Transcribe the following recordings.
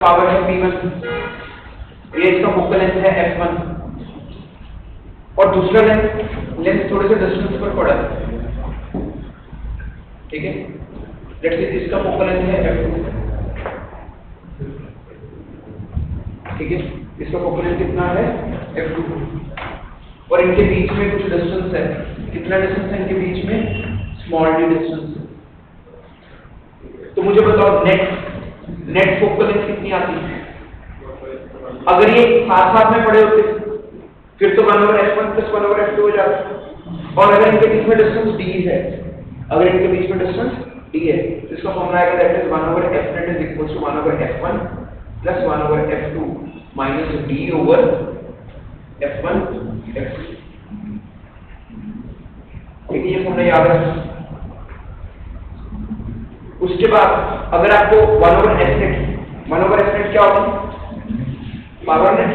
Power है P1, ये इसका फोकल लेंथ है F1 और दूसरा लेंथ थोड़े से डिस्टेंस पर पड़ा है, ठीक है। लेट्स से इसका फोकल लेंथ है F2, ठीक है, इसका फोकल लेंथ कितना है F2 और इनके बीच में कुछ डिस्टेंस है। कितना डिस्टेंस है इनके बीच में? Small D distance. तो मुझे बताओ नेट फोकल लेंथ कितनी आती है? अगर ये साथ साथ में पड़े होते फिर तो 1/f1 + 1/f2 हो जाता। और अगर इनके बीच में डिस्टेंस d है, अगर इनके बीच में डिस्टेंस d है तो इसका फॉर्मूला आएगा that is 1/f net = 1/f1 + 1/f2 - d/f1 f2। ठीक है, ये फॉर्मूला याद रखना। उसके बाद अगर आपको 1/f net क्या होगी? Power net.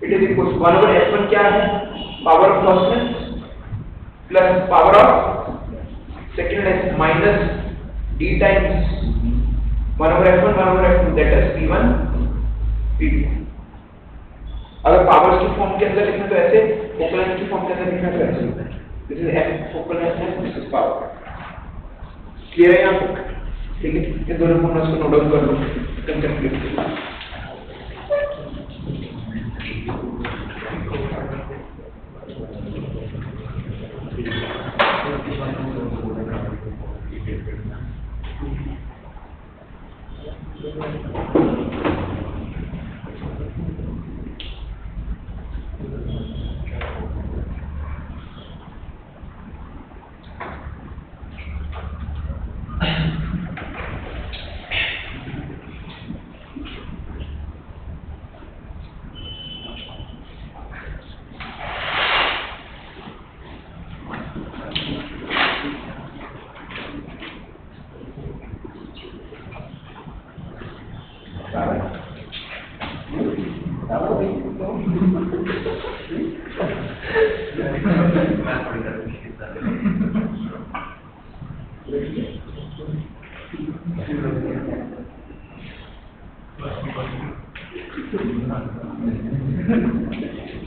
It is equal to 1/f1 क्या है? Power of first length plus power of second length minus d times 1/f1 1/f2 that is P1 P2। अगर पावर्स की फॉर्म के अंदर लिखना तो ऐसे, फोकल लेंथ की फॉर्म के अंदर लिखना तो ऐसे। This is f focal length है, दिस इज पावर। क्लियर है यहाँ तक? ठीक है, ये दोनों फॉर्मूलास को नोट डाउन कर लो कंसेप्ट।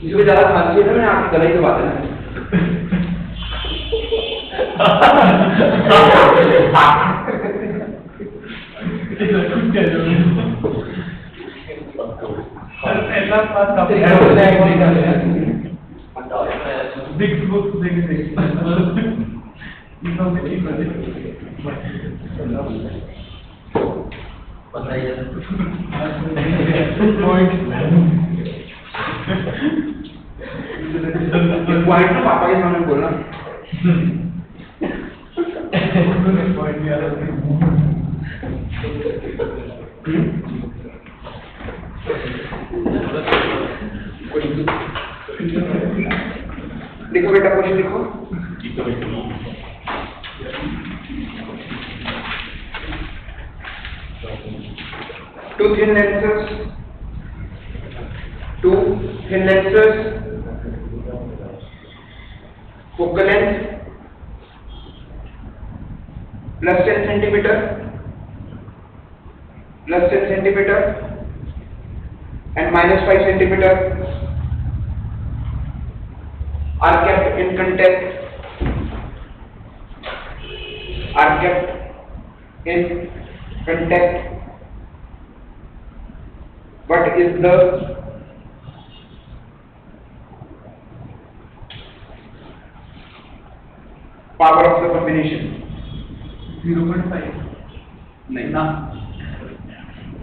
इसमें ज्यादा खांसी है ना, मैं आपकी गला ही दबा देना। पॉइंट तो पापा के सामने बोलना। देखो बेटा, क्वेश्चन देखो। Two thin lenses, focal length plus 10 centimeter and minus 5 centimeter are kept in contact. What is the power of the combination? 0.5 नहीं ना,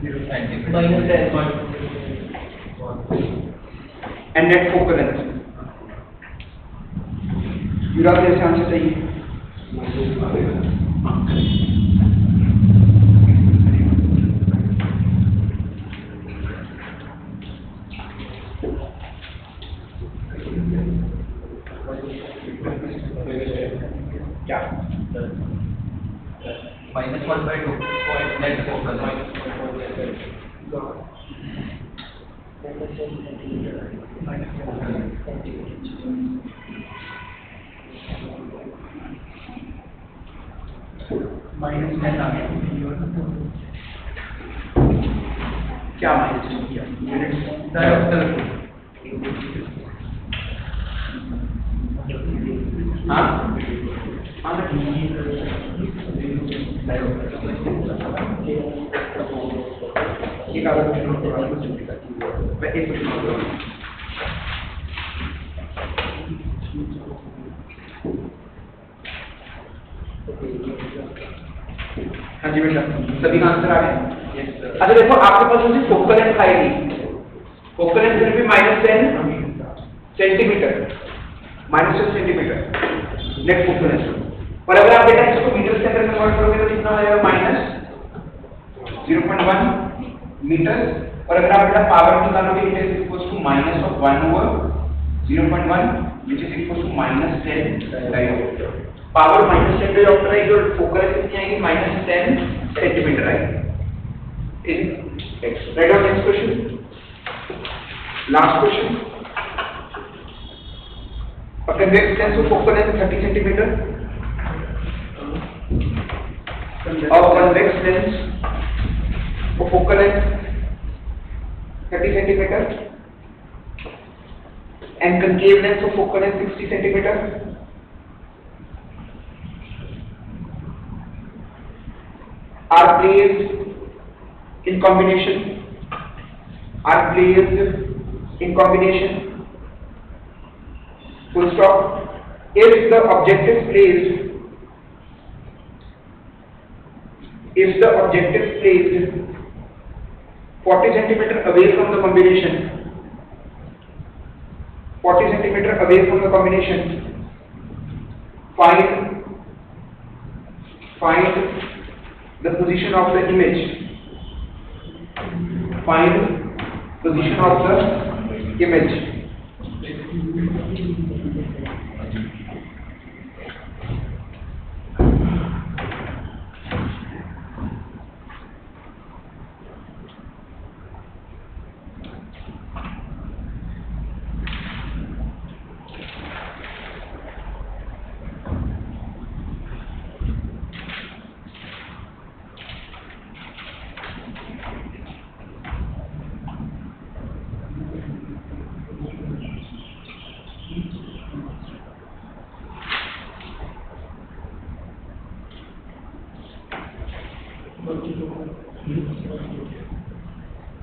0.5 and net focal length। युवराज जैसे आंसर चाहिए। क्या? -1/2 net focal -1 क्या माइनस किया यूनिट्स डायोक्टल हाँ हाँ एक आधा क्वेश्चन मैं एक क्वेश्चन हाँ जी बेटा सभी का आंसर आ गया। अच्छा देखो आपके पास मुझे फोकल लेंथ आएगी, focal length will be -10 centimetre, -10 centimetre net focal length. और अगर आप बेटा इसको मीटर के अंदर कन्वर्ट करोगे तो कितना हो जाएगा -0.1 मीटर। और अगर आप बेटा पावर निकालोगे it is equal to -1/0.1 which is equal to -10 diopter. Power -10 diopter है जो फोकल लेंथ कितनी आएगी -10 सेंटीमीटर आएगी। ठीक है next right out next question last question a convex lens of focal length 30 centimeter a convex lens of focal length 30 centimeter and concave lens of focal length 60 centimeter are placed in combination full stop if the object is placed 40 centimeter away from the combination 40 centimeter away from the combination find the position of the image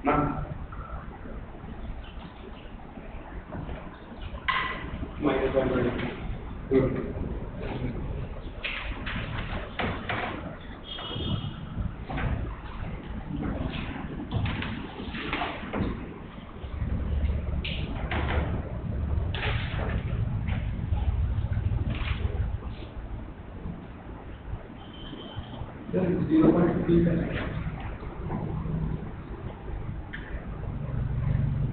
ना Sir, 0.3